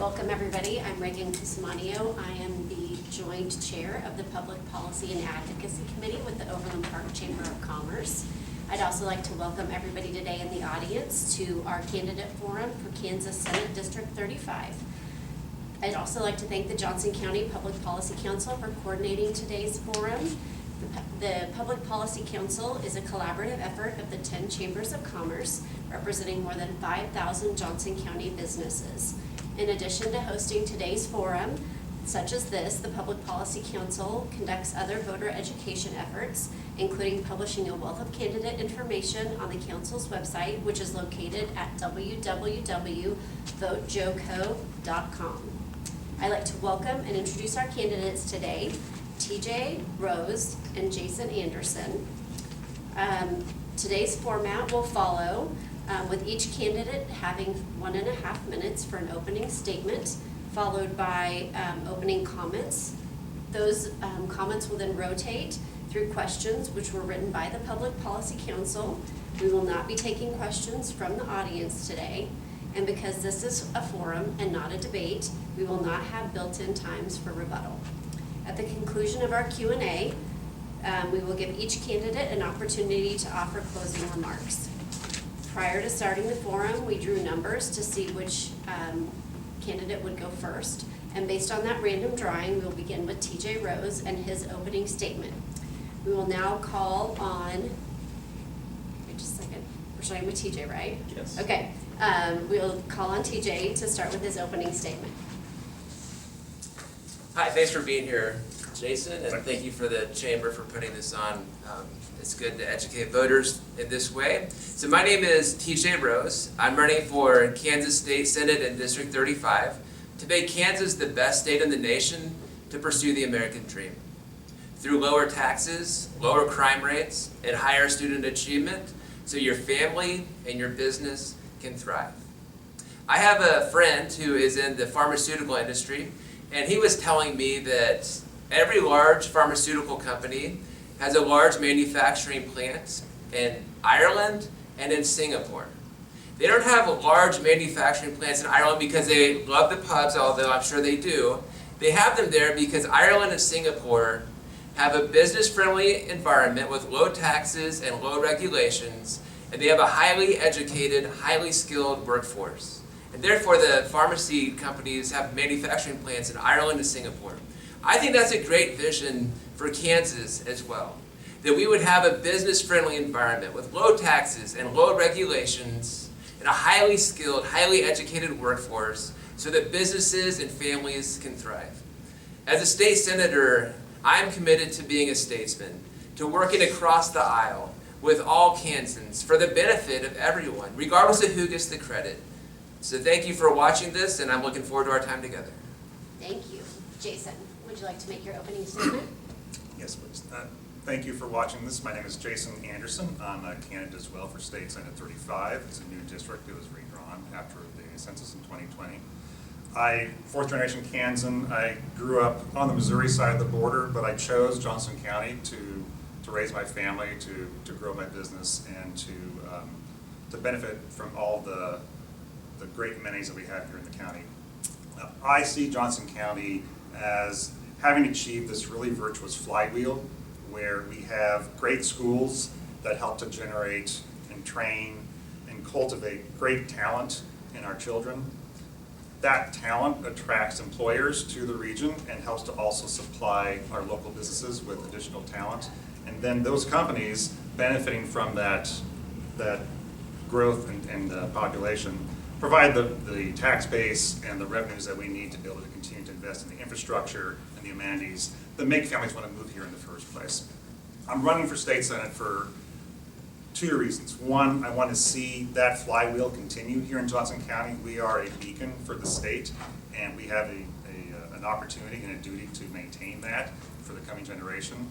Welcome everybody. I'm Reagan Cusmanio. I am the joint chair of the Public Policy and Advocacy Committee with the Overland Park Chamber of Commerce. I'd also like to welcome everybody today in the audience to our candidate forum for Kansas Senate District 35. I'd also like to thank the Johnson County Public Policy Council for coordinating today's forum. The Public Policy Council is a collaborative effort of the 10 chambers of commerce representing more than 5,000 Johnson County businesses. In addition to hosting today's forum, such as this, the Public Policy Council conducts other voter education efforts, including publishing a wealth of candidate information on the council's website, which is located at www.votejoco.com. I'd like to welcome and introduce our candidates today, TJ Rose and Jason Anderson. Today's format will follow with each candidate having 1.5 minutes for an opening statement, followed by opening comments. Those comments will then rotate through questions which were written by the Public Policy Council. We will not be taking questions from the audience today, and because this is a forum and not a debate, we will not have built-in times for rebuttal. At the conclusion of our Q&A, we will give each candidate an opportunity to offer closing remarks. Prior to starting the forum, we drew numbers to see which candidate would go first. And based on that random drawing, we will begin with TJ Rose and his opening statement. We will now call on, wait just a second, we're starting with TJ, right? Yes. Okay, we'll call on TJ to start with his opening statement. Hi, thanks for being here, Jason, and thank you for the Chamber for putting this on. It's good to educate voters in this way. So my name is TJ Rose. I'm running for Kansas State Senate in District 35 to make Kansas the best state in the nation to pursue the American dream. Through lower taxes, lower crime rates, and higher student achievement, so your family and your business can thrive. I have a friend who is in the pharmaceutical industry, and he was telling me that every large pharmaceutical company has a large manufacturing plant in Ireland and in Singapore. They don't have large manufacturing plants in Ireland because they love the pubs, although I'm sure they do. They have them there because Ireland and Singapore have a business-friendly environment with low taxes and low regulations, and they have a highly educated, highly skilled workforce. And therefore, the pharmacy companies have manufacturing plants in Ireland and Singapore. I think that's a great vision for Kansas as well, that we would have a business-friendly environment with low taxes and low regulations and a highly skilled, highly educated workforce so that businesses and families can thrive. As a state senator, I'm committed to being a statesman, to working across the aisle with all Kansans for the benefit of everyone, regardless of who gets the credit. So thank you for watching this, and I'm looking forward to our time together. Thank you. Jason, would you like to make your opening statement? Yes, please. Thank you for watching this. My name is Jason Anderson. I'm a candidate as well for State Senate 35. It's a new district. It was redrawn after the census in 2020. Fourth generation Kansan. I grew up on the Missouri side of the border, but I chose Johnson County to raise my family, to grow my business, and to benefit from all the great amenities that we have here in the county. I see Johnson County as having achieved this really virtuous flywheel where we have great schools that help to generate and train and cultivate great talent in our children. That talent attracts employers to the region and helps to also supply our local businesses with additional talent. And then those companies benefiting from that growth and population provide the tax base and the revenues that we need to be able to continue to invest in the infrastructure and the amenities that make families want to move here in the first place. I'm running for state senate for two reasons. One, I want to see that flywheel continue here in Johnson County. We are a beacon for the state, and we have an opportunity and a duty to maintain that for the coming generation.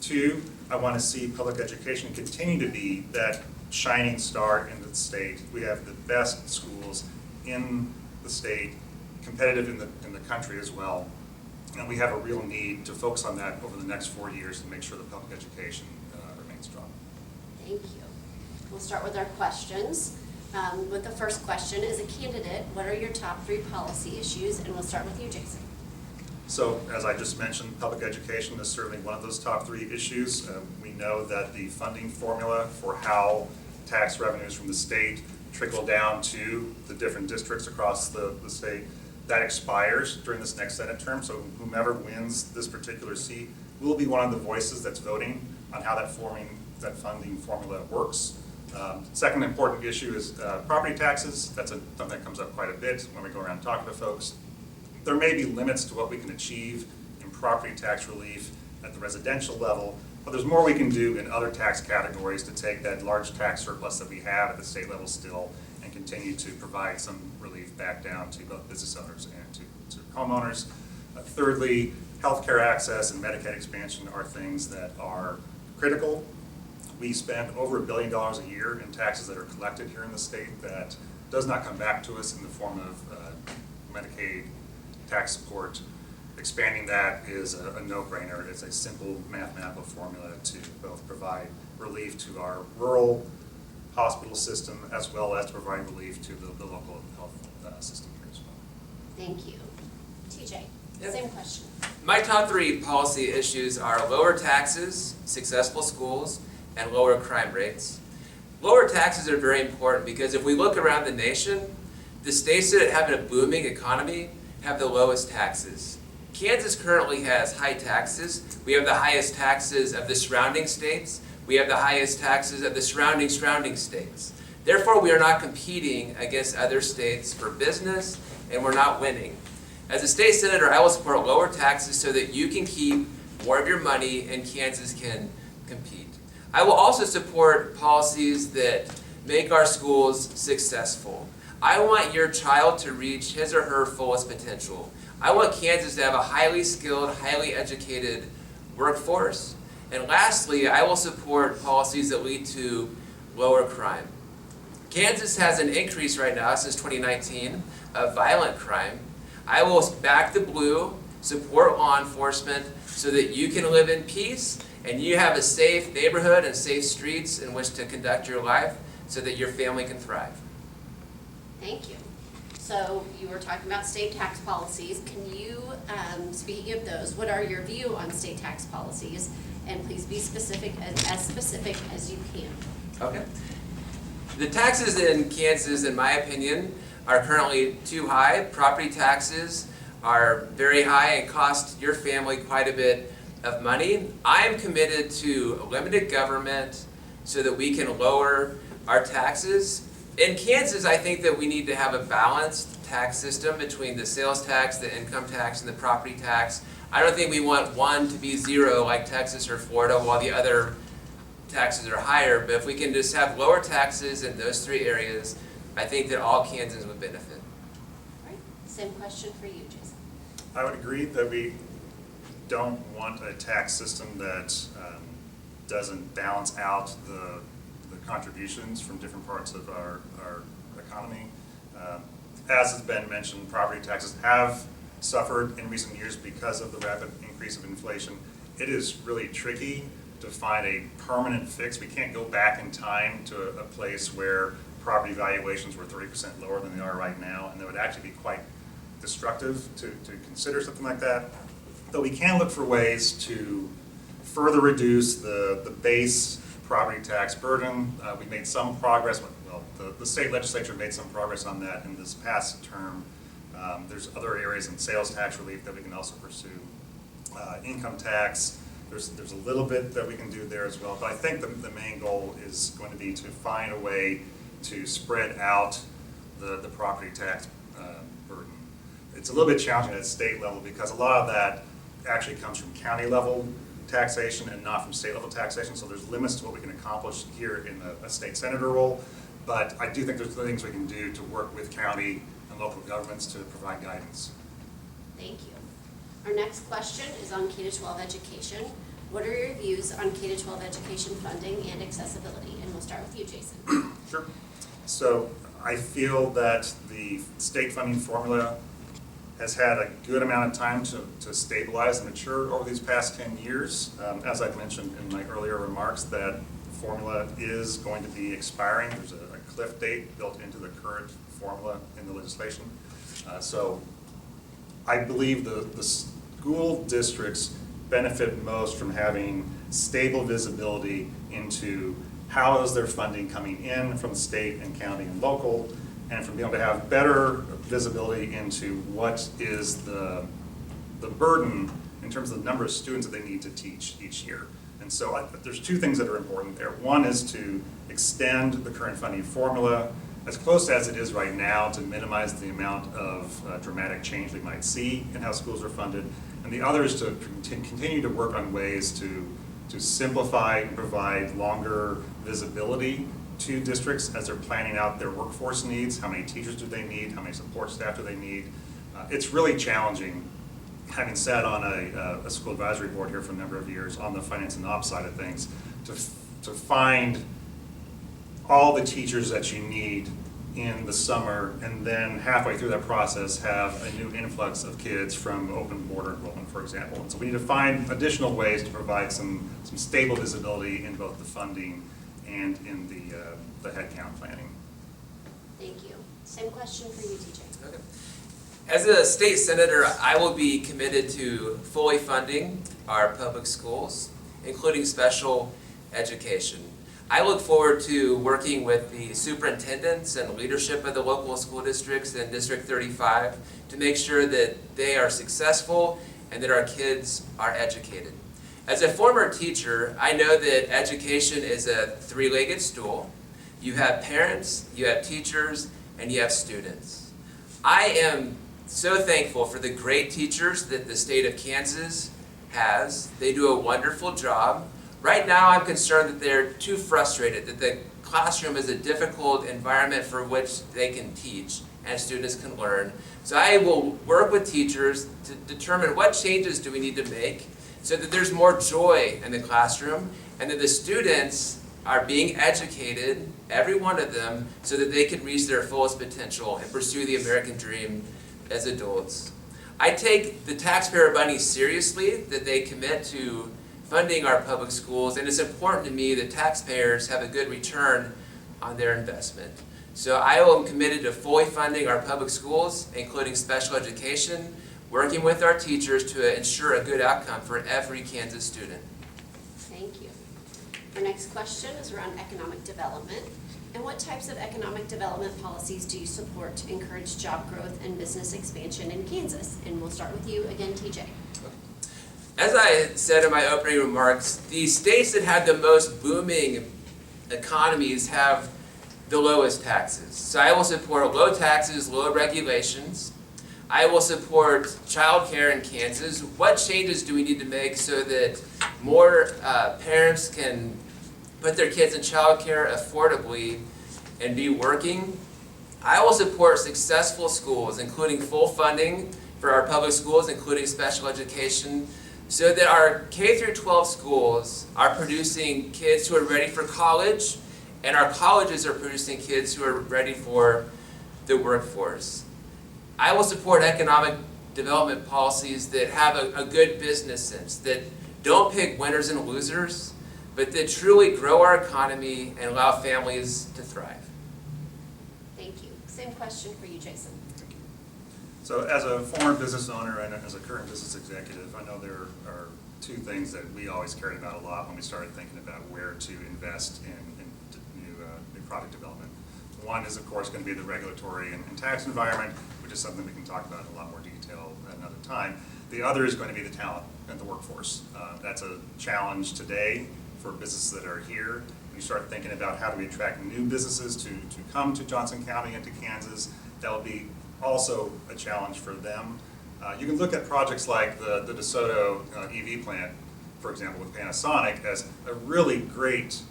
Two, I want to see public education continue to be that shining star in the state. We have the best schools in the state, competitive in the country as well. And we have a real need to focus on that over the next 4 years to make sure that public education remains strong. Thank you. We'll start with our questions. With the first question, as a candidate, what are your top 3 policy issues? And we'll start with you, Jason. So, as I just mentioned, public education is certainly one of those top 3 issues. We know that the funding formula for how tax revenues from the state trickle down to the different districts across the state, that expires during this next Senate term. So whomever wins this particular seat will be one of the voices that's voting on how that funding formula works. Second important issue is property taxes. That's something that comes up quite a bit when we go around talking to folks. There may be limits to what we can achieve in property tax relief at the residential level, but there's more we can do in other tax categories to take that large tax surplus that we have at the state level still and continue to provide some relief back down to both business owners and to homeowners. Thirdly, healthcare access and Medicaid expansion are things that are critical. We spend over $1 billion a year in taxes that are collected here in the state that does not come back to us in the form of Medicaid tax support. Expanding that is a no-brainer. It's a simple mathematical formula to both provide relief to our rural hospital system as well as to provide relief to the local health system here as well. Thank you. TJ, Yep. same question. My top 3 policy issues are lower taxes, successful schools, and lower crime rates. Lower taxes are very important because if we look around the nation, the states that have a booming economy have the lowest taxes. Kansas currently has high taxes. We have the highest taxes of the surrounding states. We have the highest taxes of the surrounding states. Therefore, we are not competing against other states for business, and we're not winning. As a state senator, I will support lower taxes so that you can keep more of your money and Kansas can compete. I will also support policies that make our schools successful. I want your child to reach his or her fullest potential. I want Kansas to have a highly skilled, highly educated workforce. And lastly, I will support policies that lead to lower crime. Kansas has an increase right now since 2019 of violent crime. I will back the blue, support law enforcement so that you can live in peace and you have a safe neighborhood and safe streets in which to conduct your life so that your family can thrive. Thank you. So you were talking about state tax policies. Can you, speaking of those, what are your view on state tax policies? And please be specific as you can. Okay. The taxes in Kansas, in my opinion, are currently too high. Property taxes are very high and cost your family quite a bit of money. I am committed to limited government so that we can lower our taxes. In Kansas, I think that we need to have a balanced tax system between the sales tax, the income tax, and the property tax. I don't think we want one to be 0 like Texas or Florida while the other taxes are higher, but if we can just have lower taxes in those 3 areas, I think that all Kansans would benefit. All right. Same question for you, Jason. I would agree that we don't want a tax system that doesn't balance out the contributions from different parts of our economy. As has been mentioned, property taxes have suffered in recent years because of the rapid increase of inflation. It is really tricky to find a permanent fix. We can't go back in time to a place where property valuations were 30% lower than they are right now, and that would actually be quite destructive to consider something like that. Though we can look for ways to further reduce the base property tax burden. We made some progress, well, the state legislature made some progress on that in this past term. There's other areas in sales tax relief that we can also pursue. Income tax, there's a little bit that we can do there as well, but I think the main goal is going to be to find a way to spread out the property tax burden. It's a little bit challenging at state level because a lot of that actually comes from county level taxation and not from state level taxation, so there's limits to what we can accomplish here in a state senator role, but I do think there's things we can do to work with county and local governments to provide guidance. Thank you. Our next question is on K-12 education. What are your views on K-12 education funding and accessibility? And we'll start with you, Jason. Sure. So I feel that the state funding formula has had a good amount of time to stabilize and mature over these past 10 years. As I've mentioned in my earlier remarks, that formula is going to be expiring. There's a cliff date built into the current formula in the legislation. So I believe the school districts benefit most from having stable visibility into how is their funding coming in from the state and county and local, and from being able to have better visibility into what is the burden in terms of the number of students that they need to teach each year. And so there's two things that are important there. One is to extend the current funding formula as close as it is right now to minimize the amount of dramatic change we might see in how schools are funded. And the other is to continue to work on ways to simplify and provide longer visibility to districts as they're planning out their workforce needs. How many teachers do they need? How many support staff do they need? It's really challenging, having sat on a school advisory board here for a number of years on the finance and ops side of things, to find all the teachers that you need in the summer, and then halfway through that process have a new influx of kids from open border enrollment, for example. And so we need to find additional ways to provide some stable visibility in both the funding and in the headcount planning. Thank you. Same question for you, TJ. Okay. As a state senator, I will be committed to fully funding our public schools, including special education. I look forward to working with the superintendents and leadership of the local school districts in District 35 to make sure that they are successful and that our kids are educated. As a former teacher, I know that education is a three-legged stool. You have parents, you have teachers, and you have students. I am so thankful for the great teachers that the state of Kansas has. They do a wonderful job. Right now, I'm concerned that they're too frustrated, that the classroom is a difficult environment for which they can teach and students can learn. So I will work with teachers to determine what changes do we need to make so that there's more joy in the classroom and that the students are being educated, every one of them, so that they can reach their fullest potential and pursue the American dream as adults. I take the taxpayer money seriously that they commit to funding our public schools, and it's important to me that taxpayers have a good return on their investment. So I am committed to fully funding our public schools, including special education, working with our teachers to ensure a good outcome for every Kansas student. Thank you. Our next question is around economic development. And what types of economic development policies do you support to encourage job growth and business expansion in Kansas? And we'll start with you again, TJ. As I said in my opening remarks, the states that have the most booming economies have the lowest taxes. So I will support low taxes, low regulations. I will support childcare in Kansas. What changes do we need to make so that more parents can put their kids in childcare affordably and be working? I will support successful schools, including full funding for our public schools, including special education, so that our K through 12 schools are producing kids who are ready for college, and our colleges are producing kids who are ready for the workforce. I will support economic development policies that have a good business sense, that don't pick winners and losers, but that truly grow our economy and allow families to thrive. Thank you. Same question for you, Jason. So as a former business owner and as a current business executive, I know there are two things that we always cared about a lot when we started thinking about where to invest in new product development. One is, of course, going to be the regulatory and tax environment, which is something we can talk about in a lot more detail at another time. The other is going to be the talent and the workforce. That's a challenge today for businesses that are here. We start thinking about how do we attract new businesses to come to Johnson County and to Kansas. That'll be also a challenge for them. You can look at projects like the DeSoto EV plant, for example, with Panasonic, as a really great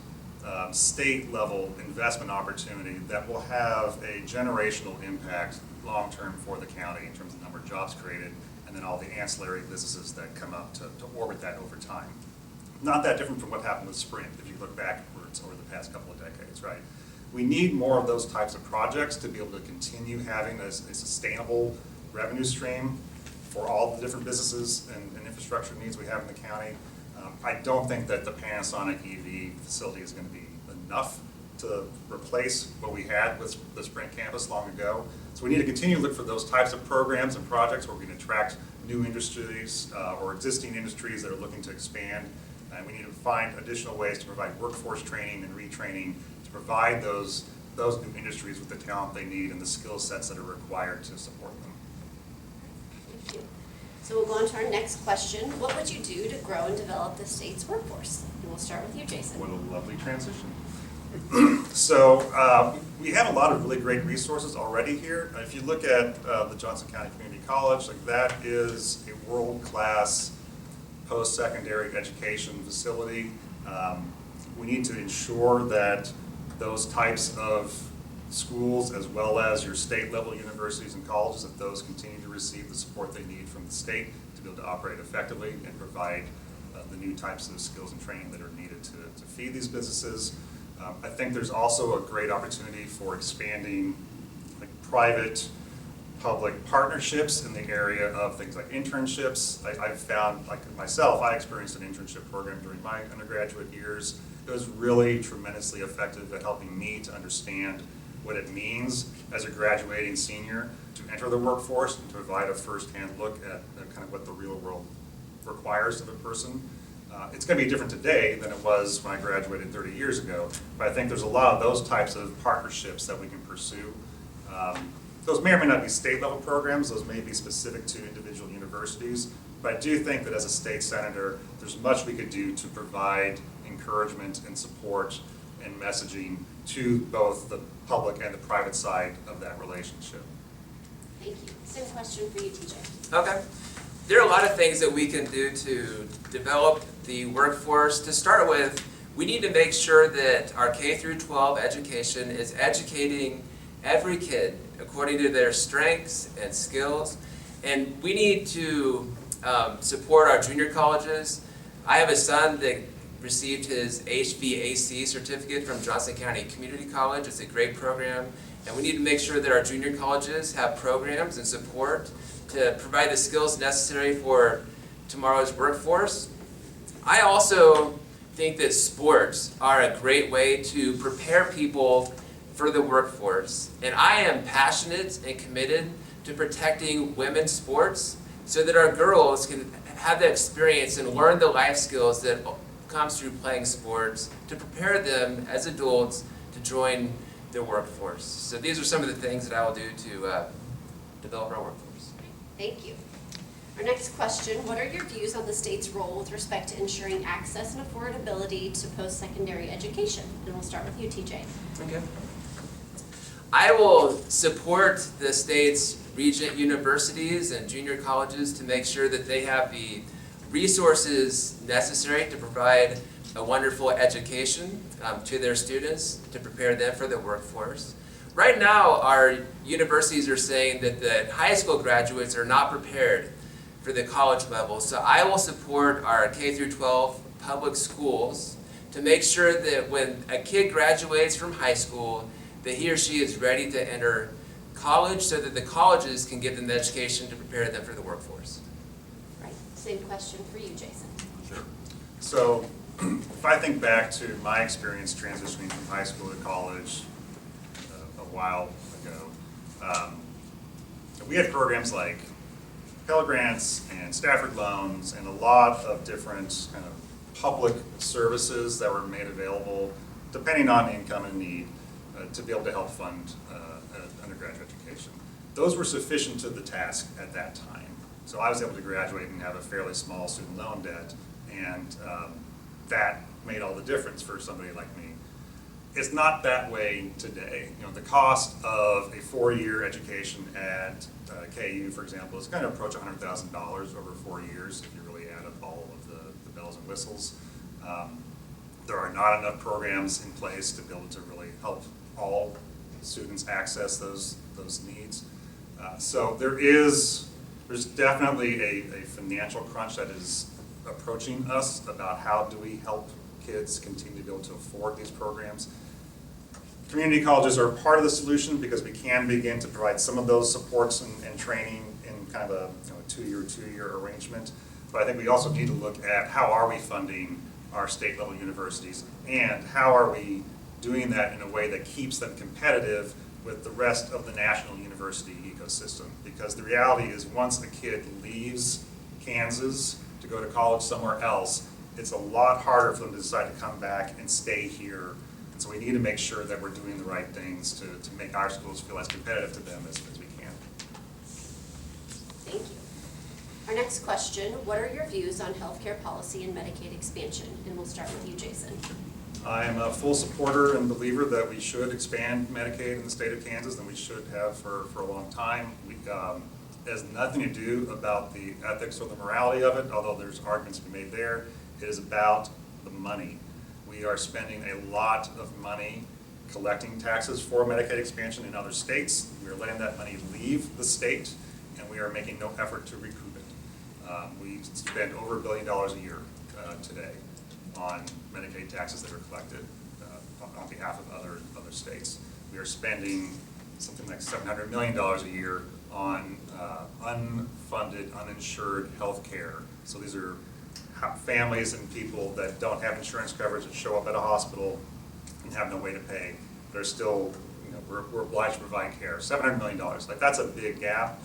state-level investment opportunity that will have a generational impact long-term for the county in terms of the number of jobs created and then all the ancillary businesses that come up to orbit that over time. Not that different from what happened with Sprint, if you look backwards over the past couple of decades, right? We need more of those types of projects to be able to continue having a sustainable revenue stream for all the different businesses and infrastructure needs we have in the county. I don't think that the Panasonic EV facility is going to be enough to replace what we had with the Sprint campus long ago. So we need to continue to look for those types of programs and projects where we can attract new industries or existing industries that are looking to expand. And we need to find additional ways to provide workforce training and retraining to provide those new industries with the talent they need and the skill sets that are required to support them. Thank you. So we'll go on to our next question. What would you do to grow and develop the state's workforce? And we'll start with you, Jason. What a lovely transition. So we have a lot of really great resources already here. If you look at the Johnson County Community College, like that is a world-class post-secondary education facility. We need to ensure that those types of schools, as well as your state-level universities and colleges, that those continue to receive the support they need from the state to be able to operate effectively and provide the new types of skills and training that are needed to feed these businesses. I think there's also a great opportunity for expanding like private-public partnerships in the area of things like internships. I've found, like myself, I experienced an internship program during my undergraduate years. It was really tremendously effective at helping me to understand what it means as a graduating senior to enter the workforce and to provide a firsthand look at kind of what the real world requires of a person. It's going to be different today than it was when I graduated 30 years ago, but I think there's a lot of those types of partnerships that we can pursue. Those may or may not be state-level programs, those may be specific to individual universities, but I do think that as a state senator, there's much we could do to provide encouragement and support and messaging to both the public and the private side of that relationship. Thank you. Same question for you, TJ. Okay. There are a lot of things that we can do to develop the workforce. To start with, we need to make sure that our K through 12 education is educating every kid according to their strengths and skills. And we need to support our junior colleges. I have a son that received his HVAC certificate from Johnson County Community College. It's a great program. And we need to make sure that our junior colleges have programs and support to provide the skills necessary for tomorrow's workforce. I also think that sports are a great way to prepare people for the workforce. And I am passionate and committed to protecting women's sports so that our girls can have the experience and learn the life skills that comes through playing sports to prepare them as adults to join the workforce. So these are some of the things that I will do to develop our workforce. Thank you. Our next question, what are your views on the state's role with respect to ensuring access and affordability to post-secondary education? And we'll start with you, TJ. Okay. I will support the state's regent universities and junior colleges to make sure that they have the resources necessary to provide a wonderful education to their students to prepare them for the workforce. Right now, our universities are saying that the high school graduates are not prepared for the college level. So I will support our K through 12 public schools to make sure that when a kid graduates from high school, that he or she is ready to enter college so that the colleges can give them the education to prepare them for the workforce. Right. Same question for you, Jason. Sure. So if I think back to my experience transitioning from high school to college a while ago, we had programs like Pell Grants and Stafford loans and a lot of different kind of public services that were made available depending on income and need to be able to help fund undergraduate education. Those were sufficient to the task at that time. So I was able to graduate and have a fairly small student loan debt, and that made all the difference for somebody like me. It's not that way today. You know, the cost of a 4-year education at KU, for example, is going to approach $100,000 over 4 years if you really add up all of the bells and whistles. There are not enough programs in place to be able to really help all students access those needs. So there's definitely a financial crunch that is approaching us about how do we help kids continue to be able to afford these programs. Community colleges are part of the solution because we can begin to provide some of those supports and training in kind of a 2-year arrangement. But I think we also need to look at how are we funding our state level universities and how are we doing that in a way that keeps them competitive with the rest of the national university ecosystem. Because the reality is, once a kid leaves Kansas to go to college somewhere else, it's a lot harder for them to decide to come back and stay here. And so we need to make sure that we're doing the right things to make our schools feel as competitive to them as we can. Thank you. Our next question, what are your views on healthcare policy and Medicaid expansion? And we'll start with you, Jason. I am a full supporter and believer that we should expand Medicaid in the state of Kansas, and we should have for a long time. It has nothing to do about the ethics or the morality of it, although there's arguments to be made there. It is about the money. We are spending a lot of money collecting taxes for Medicaid expansion in other states. We are letting that money leave the state, and we are making no effort to recoup it. We spend over $1 billion a year today on Medicaid taxes that are collected on behalf of other states. We are spending something like $700 million a year on unfunded, uninsured health care. So these are families and people that don't have insurance coverage that show up at a hospital and have no way to pay. They're still, we're obliged to provide care. $700 million, like that's a big gap.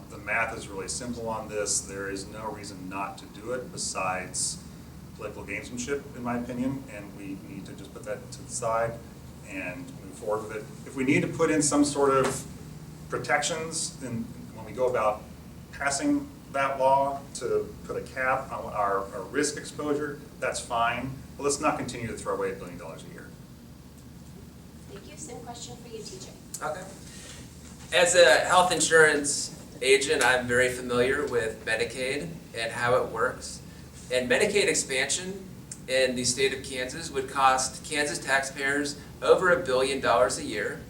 The math is really simple on this. There is no reason not to do it besides political gamesmanship, in my opinion, and we need to just put that to the side and move forward with it. If we need to put in some sort of protections when we go about passing that law to put a cap on our risk exposure, that's fine, but let's not continue to throw away $1 billion a year. Thank you. Same question for you, TJ. Okay. As a health insurance agent, I'm very familiar with Medicaid and how it works. And Medicaid expansion in the state of Kansas would cost Kansas taxpayers over $1 billion a year.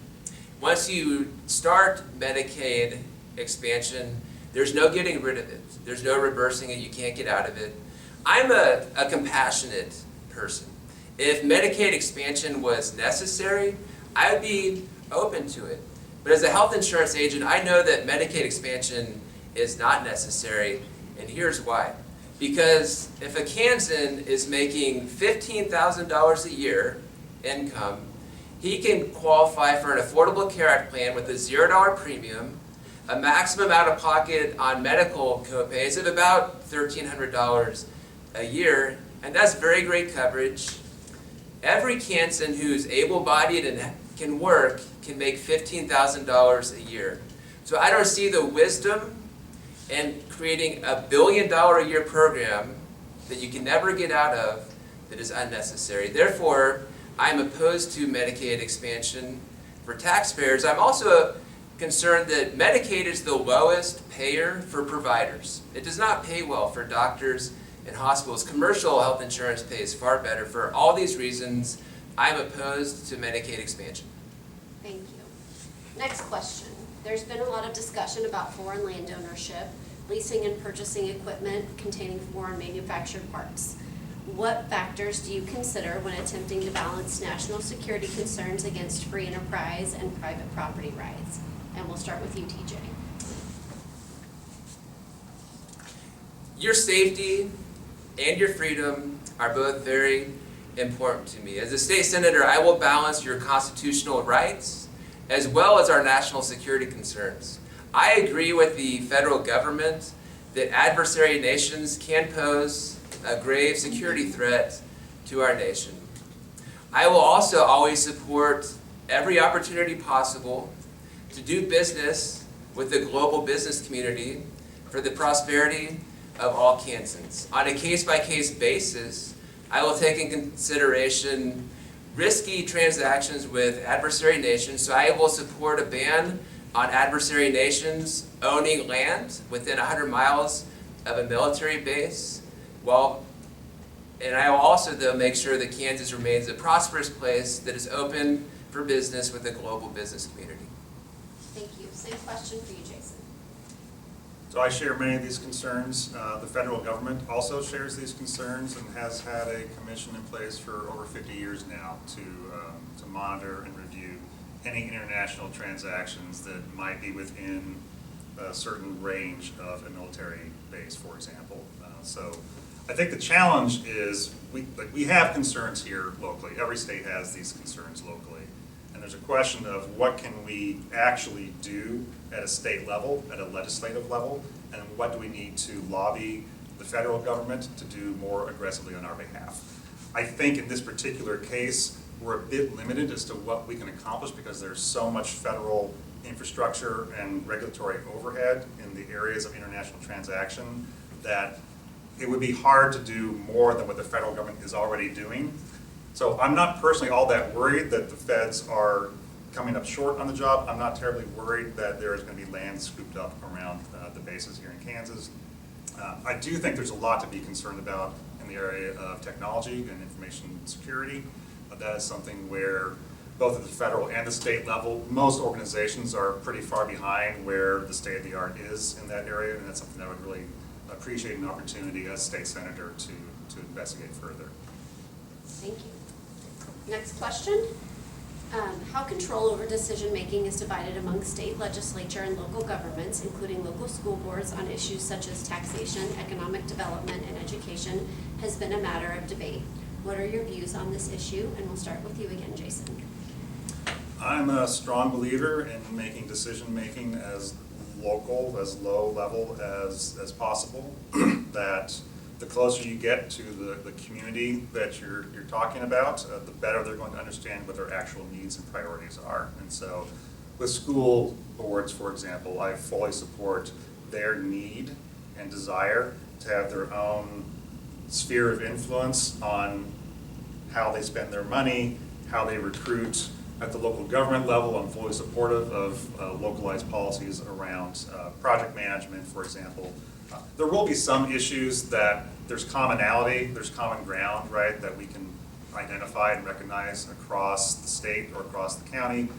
Once you start Medicaid expansion, there's no getting rid of it. There's no reversing it. You can't get out of it. I'm a compassionate person. If Medicaid expansion was necessary, I would be open to it. But as a health insurance agent, I know that Medicaid expansion is not necessary, and here's why. Because if a Kansan is making $15,000 a year income, he can qualify for an Affordable Care Act plan with a $0 premium, a maximum out-of-pocket on medical copays of about $1,300 a year, and that's very great coverage. Every Kansan who's able-bodied and can work can make $15,000 a year. So I don't see the wisdom in creating a $1 billion a year program that you can never get out of that is unnecessary. Therefore, I'm opposed to Medicaid expansion for taxpayers. I'm also concerned that Medicaid is the lowest payer for providers. It does not pay well for doctors and hospitals. Commercial health insurance pays far better. For all these reasons, I'm opposed to Medicaid expansion. Thank you. Next question. There's been a lot of discussion about foreign land ownership, leasing and purchasing equipment containing foreign manufactured parts. What factors do you consider when attempting to balance national security concerns against free enterprise and private property rights? And we'll start with you, TJ. Your safety and your freedom are both very important to me. As a state senator, I will balance your constitutional rights as well as our national security concerns. I agree with the federal government that adversary nations can pose a grave security threat to our nation. I will also always support every opportunity possible to do business with the global business community for the prosperity of all Kansans. On a case-by-case basis, I will take in consideration risky transactions with adversary nations, so I will support a ban on adversary nations owning land within 100 miles of a military base, and I will also, though, make sure that Kansas remains a prosperous place that is open for business with the global business community. Thank you. Same question for you, Jason. So I share many of these concerns. The federal government also shares these concerns and has had a commission in place for over 50 years now to monitor and review any international transactions that might be within a certain range of a military base, for example. So I think the challenge is we have concerns here locally. Every state has these concerns locally. And there's a question of what can we actually do at a state level, at a legislative level, and what do we need to lobby the federal government to do more aggressively on our behalf. I think in this particular case, we're a bit limited as to what we can accomplish because there's so much federal infrastructure and regulatory overhead in the areas of international transaction that it would be hard to do more than what the federal government is already doing. So I'm not personally all that worried that the feds are coming up short on the job. I'm not terribly worried that there is going to be land scooped up around the bases here in Kansas. I do think there's a lot to be concerned about in the area of technology and information security. That is something where both at the federal and the state level, most organizations are pretty far behind where the state of the art is in that area, and that's something that I would really appreciate an opportunity as state senator to investigate further. Thank you. Next question. How control over decision-making is divided among state legislature and local governments, including local school boards, on issues such as taxation, economic development, and education, has been a matter of debate. What are your views on this issue? And we'll start with you again, Jason. I'm a strong believer in making decision-making as local, as low level as possible. That the closer you get to the community that you're talking about, the better they're going to understand what their actual needs and priorities are. And so with school boards, for example, I fully support their need and desire to have their own sphere of influence on how they spend their money, how they recruit. At the local government level, I'm fully supportive of localized policies around project management, for example. There will be some issues that there's commonality, there's common ground, right, that we can identify and recognize across the state or across the county.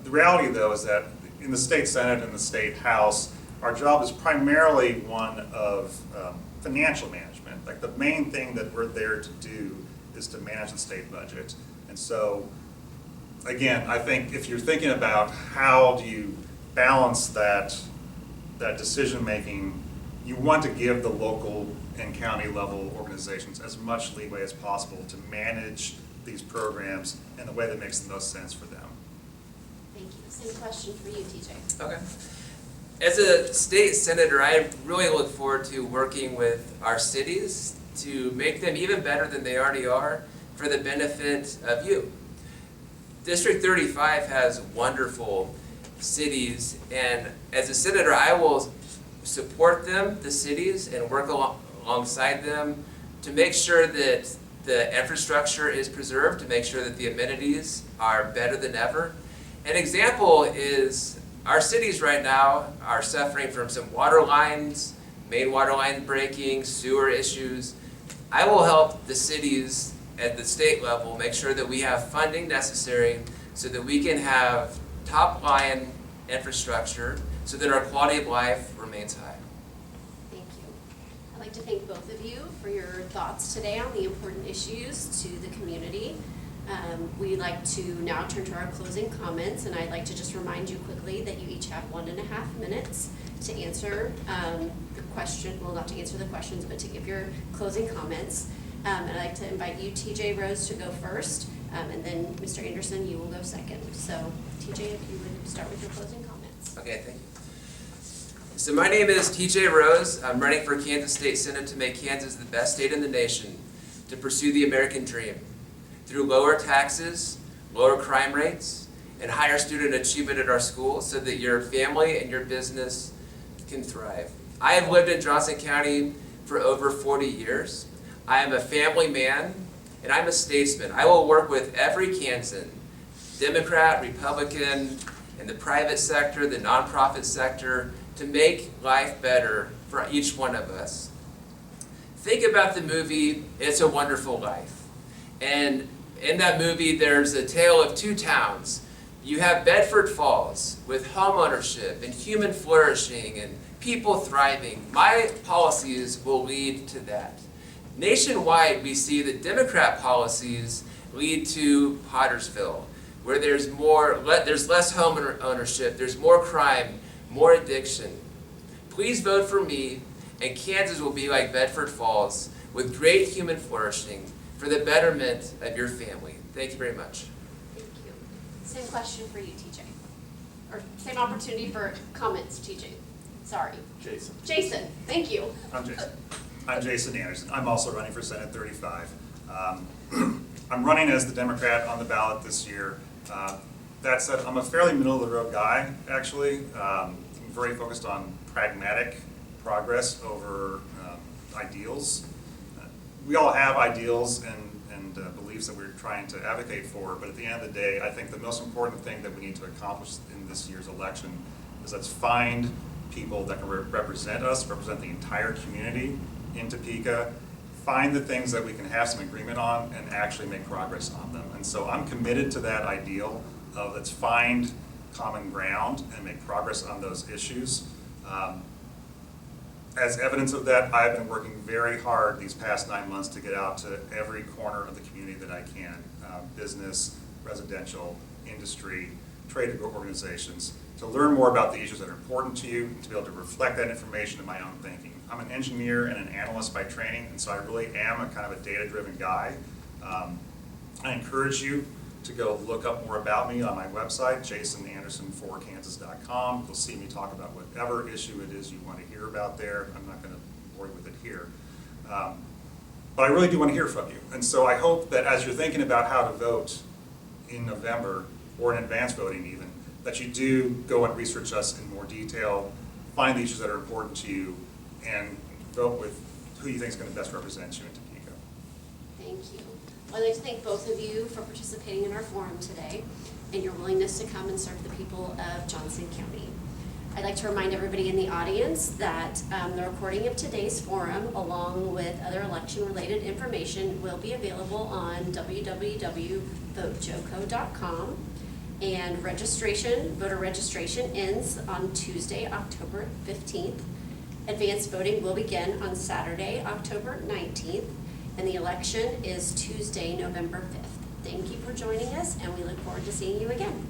The reality, though, is that in the state Senate and the state House, our job is primarily one of financial management. Like the main thing that we're there to do is to manage the state budget. And so, again, I think if you're thinking about how do you balance that decision-making, you want to give the local and county level organizations as much leeway as possible to manage these programs in the way that makes the most sense for them. Thank you. Same question for you, TJ. Okay. As a state senator, I really look forward to working with our cities to make them even better than they already are for the benefit of you. District 35 has wonderful cities, and as a senator, I will support them, the cities, and work alongside them to make sure that the infrastructure is preserved, to make sure that the amenities are better than ever. An example is our cities right now are suffering from some water lines, main water line breaking, sewer issues. I will help the cities at the state level make sure that we have funding necessary so that we can have top line infrastructure so that our quality of life remains high. Thank you. I'd like to thank both of you for your thoughts today on the important issues to the community. We'd like to now turn to our closing comments, and I'd like to just remind you quickly that you each have 1.5 minutes to answer the question, well, not to answer the questions, but to give your closing comments. And I'd like to invite you, TJ Rose, to go first, and then Mr. Anderson, you will go second. So TJ, if you would start with your closing comments. Okay, thank you. So my name is TJ Rose. I'm running for Kansas State Senate to make Kansas the best state in the nation, to pursue the American dream through lower taxes, lower crime rates, and higher student achievement at our schools so that your family and your business can thrive. I have lived in Johnson County for over 40 years. I am a family man, and I'm a statesman. I will work with every Kansan, Democrat, Republican, in the private sector, the nonprofit sector, to make life better for each one of us. Think about the movie It's a Wonderful Life. And in that movie, there's a tale of two towns. You have Bedford Falls with home ownership and human flourishing and people thriving. My policies will lead to that. Nationwide, we see that Democrat policies lead to Pottersville, where there's less home ownership, there's more crime, more addiction. Please vote for me, and Kansas will be like Bedford Falls, with great human flourishing for the betterment of your family. Thank you very much. Thank you. Same question for you, TJ. Or same opportunity for comments, TJ. Sorry. Jason. Jason, thank you. I'm Jason Anderson. I'm also running for Senate 35. I'm running as the Democrat on the ballot this year. That said, I'm a fairly middle-of-the-road guy, actually. I'm very focused on pragmatic progress over ideals. We all have ideals and beliefs that we're trying to advocate for, but at the end of the day, I think the most important thing that we need to accomplish in this year's election is let's find people that can represent us, represent the entire community in Topeka, find the things that we can have some agreement on and actually make progress on them. And so I'm committed to that ideal of let's find common ground and make progress on those issues. As evidence of that, I've been working very hard these past 9 months to get out to every corner of the community that I can, business, residential, industry, trade organizations, to learn more about the issues that are important to you, and to be able to reflect that information in my own thinking. I'm an engineer and an analyst by training, and so I really am a kind of a data-driven guy. I encourage you to go look up more about me on my website, jasonanderson4kansas.com. You'll see me talk about whatever issue it is you want to hear about there. I'm not going to bore you with it here. But I really do want to hear from you. And so I hope that as you're thinking about how to vote in November, or in advance voting even, that you do go and research us in more detail, find the issues that are important to you, and vote with who you think is going to best represent you in Topeka. Thank you. Well, I'd like to thank both of you for participating in our forum today and your willingness to come and serve the people of Johnson County. I'd like to remind everybody in the audience that the recording of today's forum, along with other election-related information, will be available on www.votejoco.com. And voter registration ends on Tuesday, October 15th. Advanced voting will begin on Saturday, October 19th. And the election is Tuesday, November 5th. Thank you for joining us, and we look forward to seeing you again.